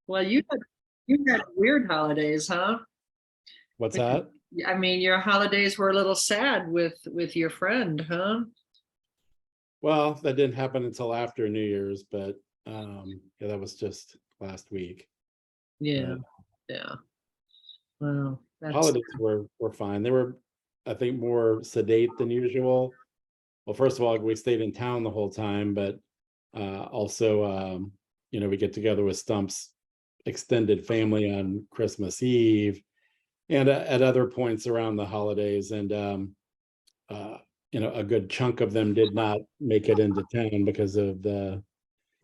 Well, you had weird holidays, huh? What's that? I mean, your holidays were a little sad with your friend, huh? Well, that didn't happen until after New Year's, but yeah, that was just last week. Yeah, But yeah. Well, that's holidays were fine. They were, I think, more sedate than usual. Well, first of all, we stayed in town the whole time, but also, we get together with Stump's extended family on Christmas Eve and at other points around the holidays. And uh, a good chunk of them did not make it into town because of the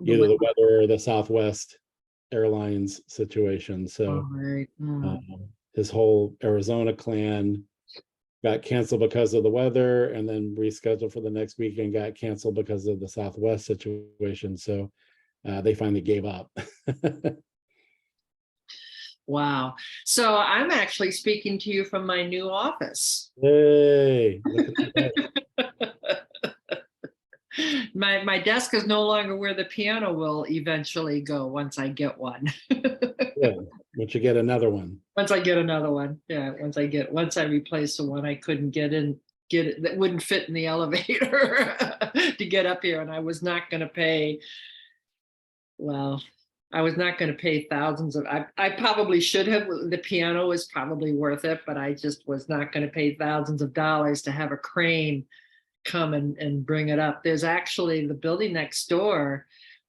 either way. the weather or the Southwest Airlines situation. All So right. his whole Arizona clan got canceled because of the weather, and then rescheduled for the next weekend got canceled because of the Southwest situation. So they finally gave up. Wow. So I'm actually speaking to you from my new office. Hey, look at that. My desk is no longer where the piano will eventually go once I get one. Good. Once you get another one. Once I get another one. Yeah, once I replace the one I couldn't get it that wouldn't fit in the elevator to get up here. And well, I was not going to pay thousands of I probably should have. The piano was probably worth it, but I just was not going to pay thousands of dollars to have a crane come and bring it up. There's actually the building next door,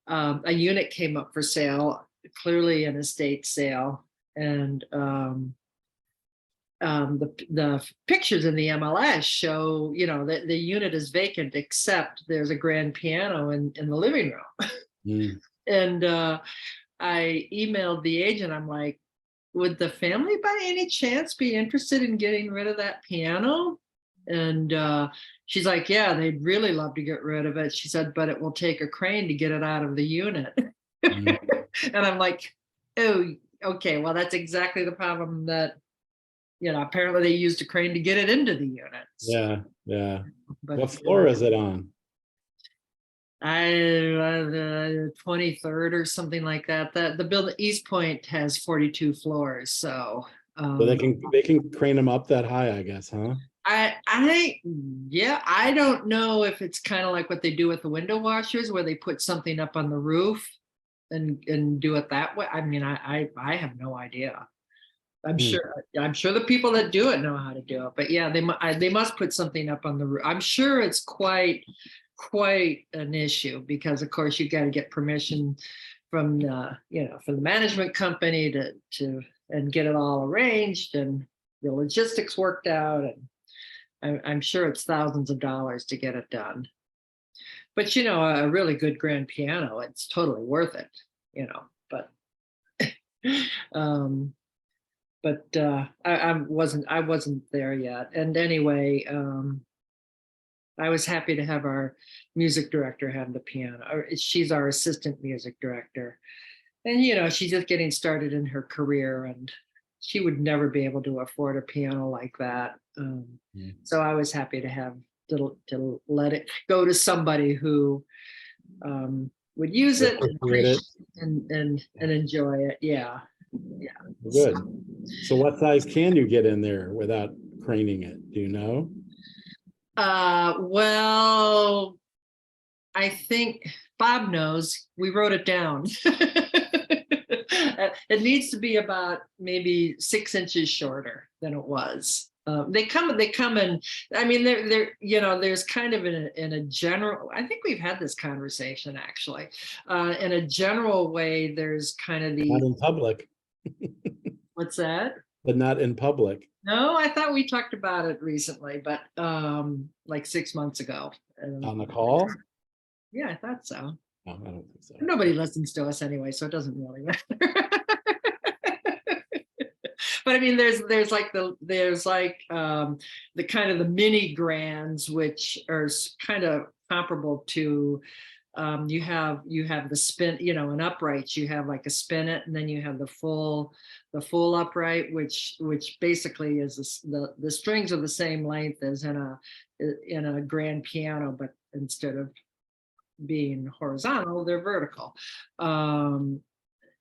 a unit came up for sale, clearly an estate sale, and the pictures in the MLS show, that the unit is vacant except there's a grand piano in the living room. Mm. And I emailed the agent. I'm like, would the family by any chance be interested in getting rid of that piano? And she's like, yeah, they'd really love to get rid of it. She said, but it will take a crane to get it out of the unit. Mm. And I'm like, oh, okay, well, that's exactly the problem that, apparently they used a crane to get it into the unit. Yeah, yeah. But What floor is it on? the 23rd or something like that. The building East Point has 42 floors, so So they can crane them up that high, I guess, huh? yeah, I don't know if it's kind of like what they do with the window washers, where they put something up on the roof and do it that way. I mean, I have no idea. I'm Hmm. sure the people that do it know how to do it, but yeah, they must put something up on the roof. I'm sure it's quite an issue because of course you got to get permission from from the management company to and get it all arranged and the logistics worked out, and I'm sure it's thousands of dollars to get it done. But a really good grand piano, it's totally worth it, but um I wasn't there yet. And anyway, I was happy to have our music director have the piano. She's our assistant music director. And, she's just getting started in her career and she would never be able to afford a piano like that. So I was happy to have to let it go to somebody who would use it and Appreciate it. and enjoy it. Yeah. Yeah. Good. So what size can you get in there without craning it? Do you know? Well, I think Bob knows. We wrote it down. It needs to be about maybe 6 inches shorter than it was. They come in. I mean, there's kind of in a general. I think we've had this conversation actually. In a general way, there's kind of Not in public, what's that? but not in public. No, I thought we talked about it recently, but like 6 months ago. On the call? Yeah, I thought so. No, I don't think so. Nobody listens to us anyway, so it doesn't really matter. But I mean, there's like the kind of the mini grands, which are kind of comparable to you have the spin, an upright, you have like a spinet, and then you have the full upright, which basically is the strings are the same length as in a grand piano, but instead of being horizontal, they're vertical.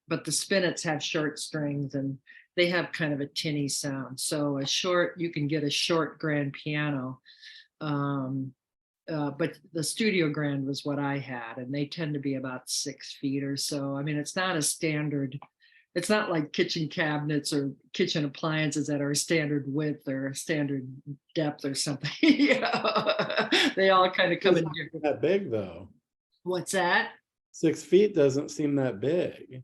but the spinets have short strings and they have kind of a tinny sound. So you can get a short grand piano. But the studio grand was what I had, and they tend to be about 6 feet or so. I mean, it's not a standard, it's not like kitchen cabinets or kitchen appliances that are a standard width or a standard depth or something. Yeah. They all kind of come in Doesn't different. seem that big though. What's that? 6 feet doesn't seem that big.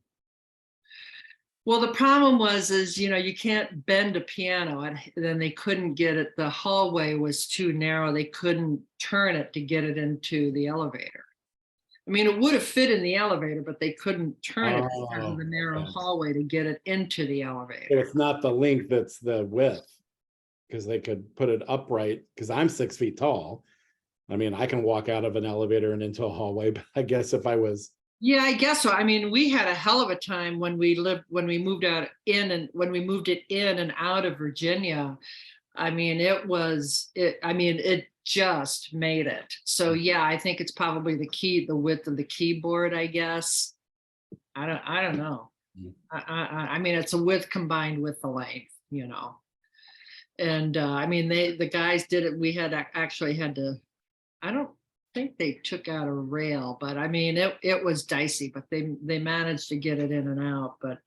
Well, the problem is, you can't bend a piano, and then they couldn't get it. The hallway was too narrow. They couldn't turn it to get it into the elevator. I mean, it would have fit in the elevator, but they couldn't turn it because of Oh, the narrow okay. hallway to get it into the So elevator. it's not the length, that's the width. Because they could put it upright, because I'm 6 feet tall. I mean, I can walk out of an elevator and into a hallway, but I guess if I was, Yeah, I guess so. I mean, we had a hell of a time when we moved it in and out of Virginia. I mean, it just made it. So yeah, I think it's probably the width of the keyboard, I guess. I don't know. Mm. I mean, it's a width combined with the length. And I mean, the guys did it. We actually had to, I don't think they took out a rail, but I mean, it was dicey, but they managed to get it in and out. But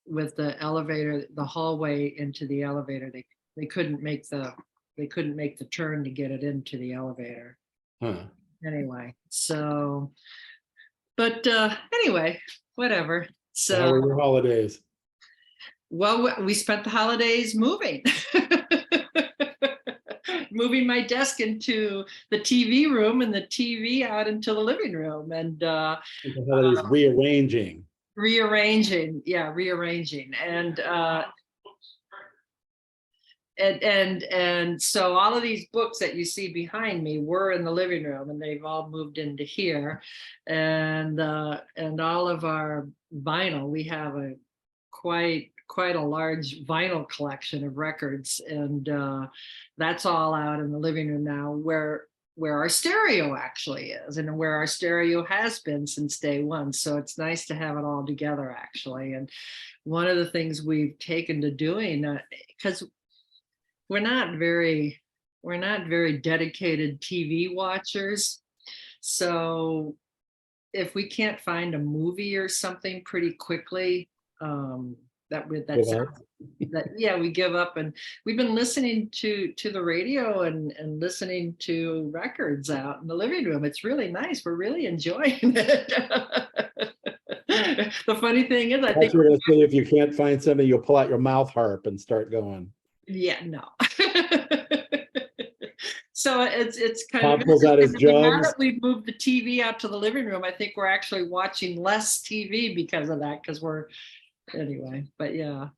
with the elevator, the hallway into the elevator, they couldn't make the turn to get it into the elevator. huh? Anyway, so, but anyway, whatever. So how So, were your holidays? well, we spent the holidays moving. Moving my desk into the TV room and the TV out into the living room, and The holidays rearranging. rearranging. Yeah, rearranging. And so all of these books that you see behind me were in the living room, and they've all moved into here. And all of our vinyl, we have a quite a large vinyl collection of records, and that's all out in the living room now, where our stereo actually is, and where our stereo has been since day one. So it's nice to have it all together, actually. And one of the things we've taken to doing, because we're not very dedicated TV watchers, so if we can't find a movie or something pretty quickly, yeah, we give up. And we've been listening to the radio and listening to records out in the living room. It's really nice. We're really enjoying it. The funny thing is, I think, You're gonna say if you can't find something, you'll pull out your mouth harp and start going. yeah, no. So it's kind Bob of pulls out his interesting. Now jugs. that we've moved the TV out to the living room, I think we're actually watching less TV because of that, because anyway, but yeah.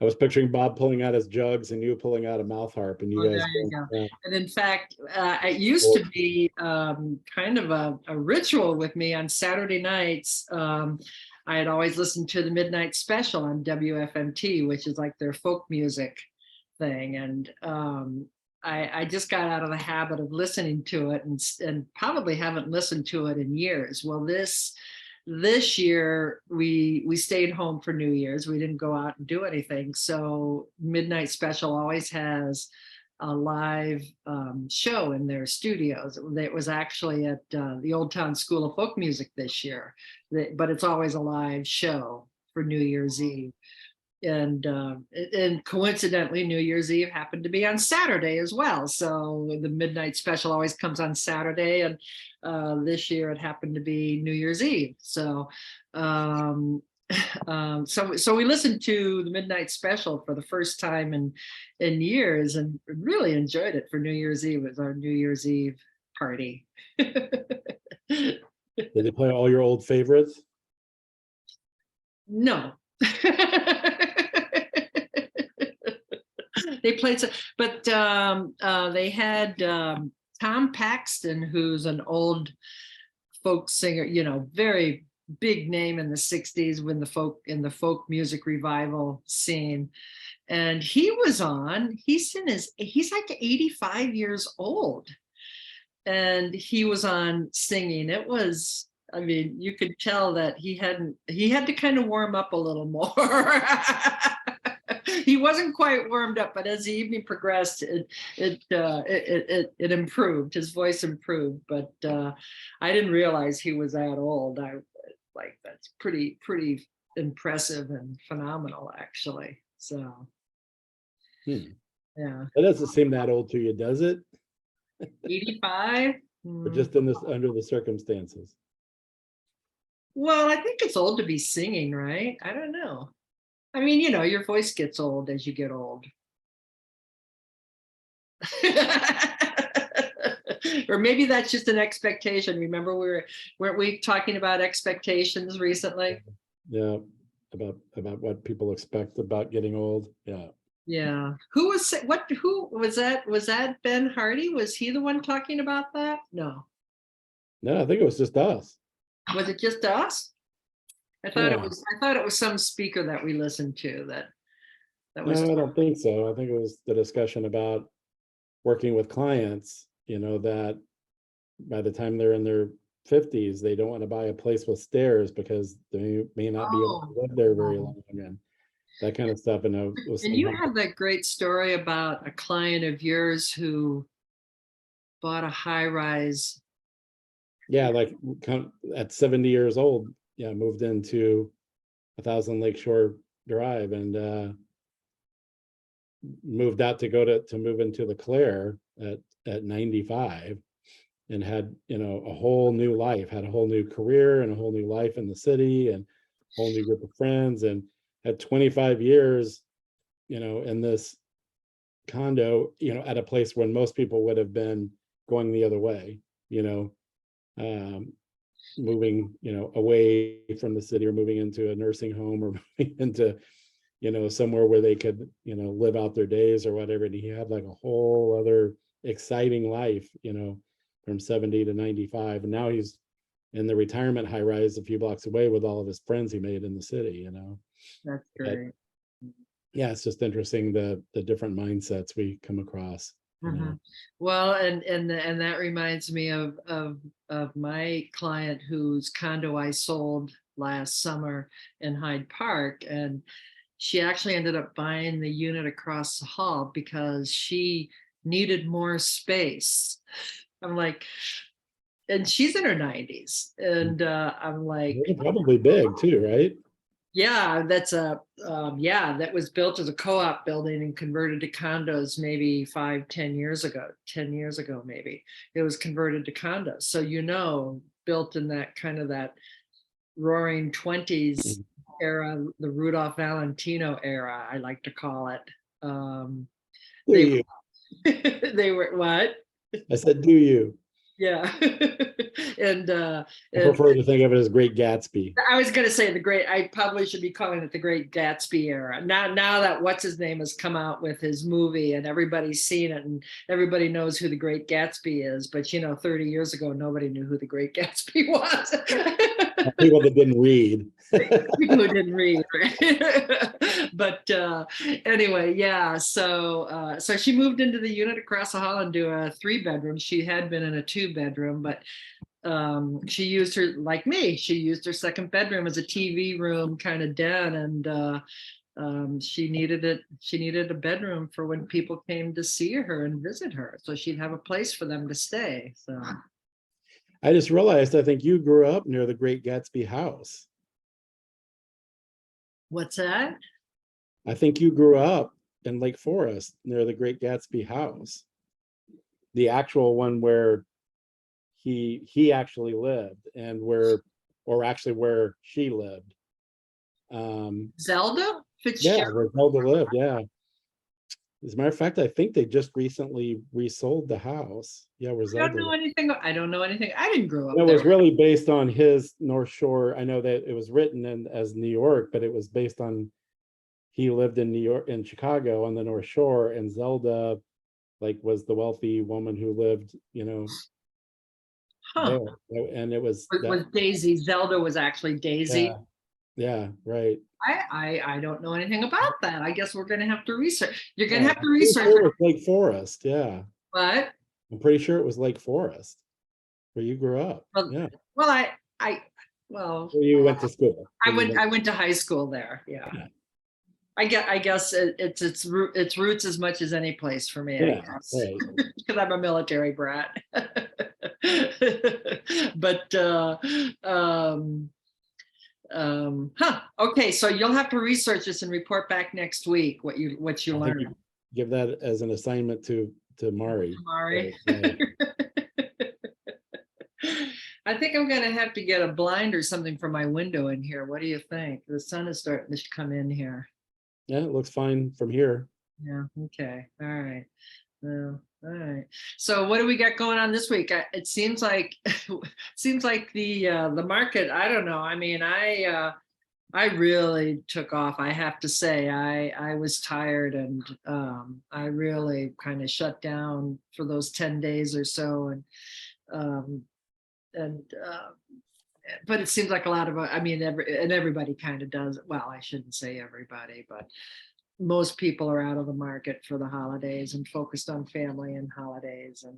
I was picturing Bob pulling out his jugs and you pulling out a mouth harp, and you guys. There you go. Yeah. And in fact, it used to be kind of a ritual with me on Saturday nights. I had always listened to the Midnight Special on WFMT, which is like their folk music thing. And I just got out of the habit of listening to it, and probably haven't listened to it in years. Well, this year we stayed home for New Year's. We didn't go out and do anything. So Midnight Special always has a live show in their studios. It was actually at the Old Town School of Folk Music this year, but it's always a live show for New Year's Eve. And coincidentally, New Year's Eve happened to be on Saturday as well. So the Midnight Special always comes on Saturday, and this year it happened to be New Year's Eve. So so we listened to the Midnight Special for the first time in years, and really enjoyed it for New Year's Eve. It was our New Year's Eve party. Did they play all your old favorites? No. They played but they had Tom Paxton, who's an old folk singer, very big name in the 60s when the folk music revival scene. And he was on, he's like 85 years old. And he was on singing. It was I mean, you could tell that he had to kind of warm up a little more. He wasn't quite warmed up, but as the evening progressed, it improved. His voice improved, but I didn't realize he was that old. I like that's pretty impressive and phenomenal, actually. So Hmm. yeah, It doesn't seem that old to you, does it? 85. But just in this, under the circumstances. Well, I think it's old to be singing, right? I don't know. I mean, you know, your voice gets old as you get old. Or maybe that's just an expectation. Remember, weren't we talking about expectations recently? Yeah, about what people expect about getting old. Yeah. Yeah. Who was that? Was that Ben Hardy? Was he the one talking about that? No. No, I think it was just us. Was it just us? Yeah. I thought it was some speaker that we listened to that No, was. I don't think so. I think it was the discussion about working with clients, that by the time they're in their 50s, they don't want to buy a place with stairs because they may not be able to live there very long, and that kind of stuff. And it was And you have that great story about a client of yours who bought a high rise. yeah, like at 70 years old, yeah, moved into 1,000 Lakeshore Drive, and moved out to move into the Claire at 95, and had a whole new life, had a whole new career and a whole new life in the city, and a whole new group of friends, and had 25 years in this condo, at a place when most people would have been going the other way, um, moving away from the city, or moving into a nursing home, or moving into somewhere where they could live out their days or whatever. And he had like a whole other exciting life from 70 to 95, and now he's in the retirement high rise a few blocks away with all of his friends he made in the city. That's But great. yeah, it's just interesting the different mindsets we come across. Well, and that reminds me of my client whose condo I sold last summer in Hyde Park, and she actually ended up buying the unit across the hall because she needed more space. I'm like, and she's in her 90s, and I'm like, They're probably big too, right? yeah, that was built as a co-op building and converted to condos maybe 5-10 years ago. 10 years ago, maybe it was converted to condos. So built in that kind of that roaring 20s era, the Rudolph Valentino era, I like to call it. Do you? They were what? I said, do you? Yeah. and I prefer to think of it as Great Gatsby. I was going to say I probably should be calling it the Great Gatsby era. Now that what's his name has come out with his movie and everybody's seen it and everybody knows who the Great Gatsby is. But 30 years ago, nobody knew who the Great Gatsby was. People that didn't read. People who didn't read, right? But anyway, yeah. So she moved into the unit across the hall into a 3-bedroom. She had been in a 2-bedroom, but she used her, like me, she used her second bedroom as a TV room kind of den, and she needed a bedroom for when people came to see her and visit her, so she'd have a place for them to stay. So I just realized, I think you grew up near the Great Gatsby house. what's that? I think you grew up in Lake Forest near the Great Gatsby house, the actual one where he actually lived, and where she lived. Zelda Yeah, Fitzgerald? where Zelda lived. Yeah. As a matter of fact, I think they just recently resold the house. Yeah, where I Zelda don't know lived. anything. I don't know anything. I didn't grow up It there. was really based on his North Shore. I know that it was written as New York, but it was based on, he lived in New York, in Chicago on the North Shore, and Zelda was the wealthy woman who lived, Huh. there. And it was It that. was Daisy. Zelda was actually Daisy. Yeah, right. I don't know anything about that. I guess we're gonna have to research. You're gonna Yeah, have to I'm pretty research. sure it was Lake Forest. Yeah, But I'm pretty sure it was Lake Forest where you grew up. well, Yeah. well, Well, You went to school. I went to high school there. Yeah. Yeah. I guess it's roots as much as any place for me, I Yeah, guess, right. because I'm a military brat. But okay, so you'll have to research this and report back next week what you I think learned. you give that as an assignment to Mari. Mari. Yeah. I think I'm gonna have to get a blind or something for my window in here. What do you think? The sun is starting to come in here. Yeah, it looks fine from here. Yeah, okay, all right. Well, all right. So what do we got going on this week? It seems like seems like the market, I don't know. I mean, I really took off. I have to say, I was tired, and I really kind of shut down for those 10 days or so, um and but it seems like a lot of, I mean, everybody kind of does. Well, I shouldn't say everybody, but most people are out of the market for the holidays and focused on family and holidays and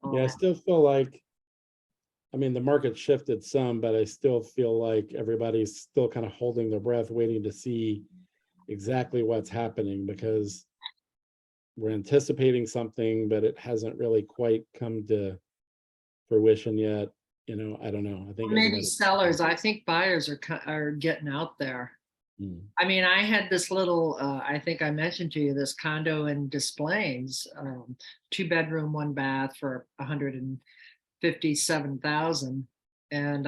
all Yeah, I that. still feel like, I mean, the market shifted some, but I still feel like everybody's still kind of holding their breath, waiting to see exactly what's happening, because we're anticipating something, but it hasn't really quite come to fruition yet. I don't know. I think Maybe everybody. sellers. I think buyers are getting out there. Hmm. I mean, I had this little, I think I mentioned to you, this condo in Des Plaines, 2 bedroom, 1 bath for 157,000. And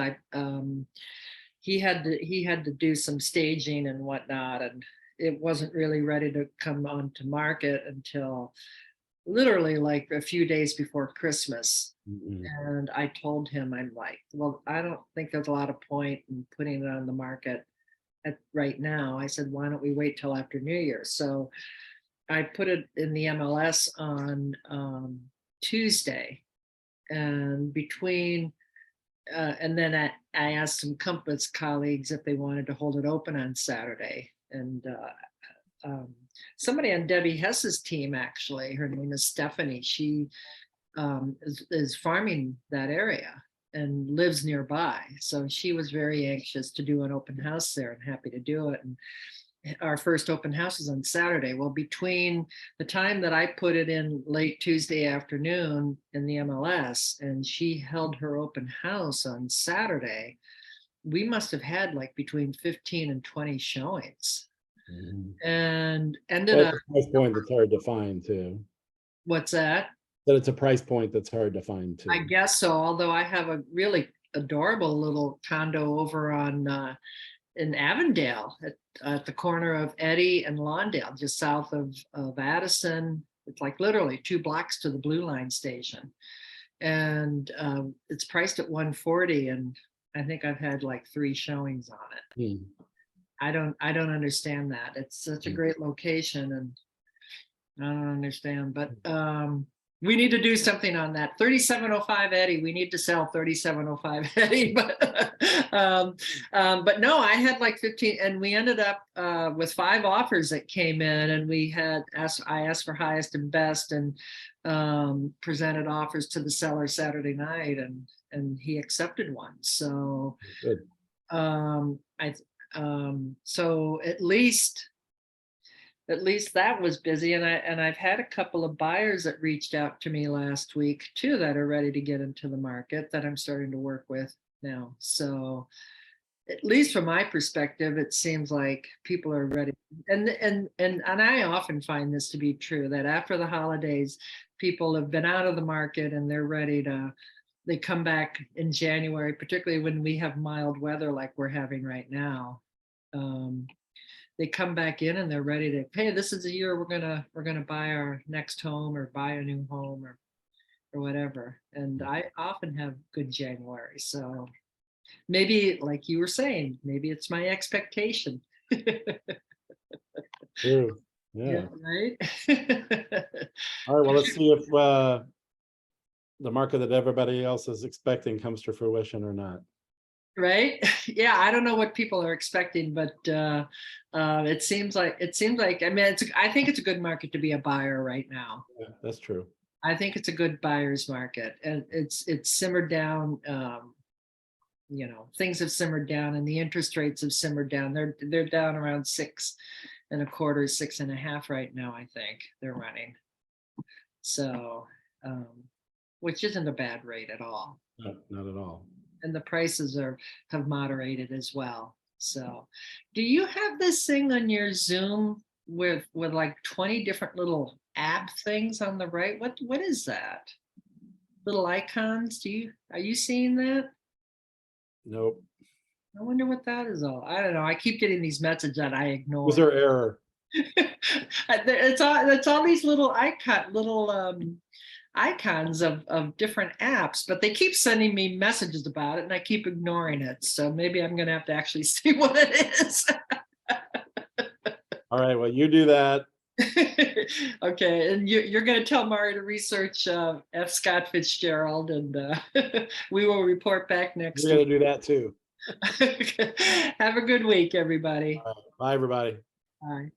he had to do some staging and whatnot, and it wasn't really ready to come onto market until literally like a few days before Christmas. Mhm. And I told him, I'm like, well, I don't think there's a lot of point in putting it on the market right now. I said, why don't we wait till after New Year? So I put it in the MLS on Tuesday, and and then I asked some Compass colleagues if they wanted to hold it open on Saturday. And somebody on Debbie Hess's team, actually, her name is Stephanie. She is farming that area and lives nearby. So she was very anxious to do an open house there and happy to do it. And our first open house is on Saturday. Well, between the time that I put it in late Tuesday afternoon in the MLS and she held her open house on Saturday, we must have had like between 15 and 20 showings, Mhm. and ended Well, up, it's a price point that's hard to find too. what's that? But it's a price point that's hard to find I too. guess so. Although I have a really adorable little condo over on in Avondale at the corner of Eddy and Lawndale, just south of Addison. It's like literally 2 blocks to the Blue Line station, and it's priced at 140. And I think I've had like 3 showings on it. Hmm. I don't understand that. It's such a great location, and I don't understand, but we need to do something on that. 3705 Eddie, we need to sell 3705 Eddie, but no, I had like 15, and we ended up with 5 offers that came in, and I asked for highest and best, and presented offers to the seller Saturday night, and he accepted one. So Good. so at least that was busy, and I've had a couple of buyers that reached out to me last week too that are ready to get into the market that I'm starting to work with now. So at least from my perspective, it seems like people are ready. And I often find this to be true, that after the holidays, people have been out of the market and they're ready to, they come back in January, particularly when we have mild weather like we're having right now. They come back in and they're ready to, hey, this is the year we're gonna buy our next home or buy a new home or whatever. And I often have good January. So maybe, like you were saying, maybe it's my expectation. True. Yeah, Yeah. right. All right. Well, let's see if the market that everybody else is expecting comes to fruition or not. Right. Yeah, I don't know what people are expecting, but it seems like I mean, I think it's a good market to be a buyer right now. Yeah, that's true. I think it's a good buyer's market, and it's simmered down you know, things have simmered down and the interest rates have simmered down. They're down around 6.25, 6.5 right now, I think they're running. So, which isn't a bad rate at all. No, not at all. And the prices have moderated as well. So, do you have this thing on your Zoom with like 20 different little app things on the right? What is that? Little icons? Are you seeing that? Nope. I wonder what that is all. I don't know. I keep getting these messages that I ignore. Was there error? It's all these little icons of different apps, but they keep sending me messages about it and I keep ignoring it. So maybe I'm gonna have to actually see what it is. All right, well, you do that. Okay, and you're gonna tell Mari to research F. Scott Fitzgerald, and we will report back next You're week. gonna do that too. Have a good week, everybody. All right, bye, everybody. Bye.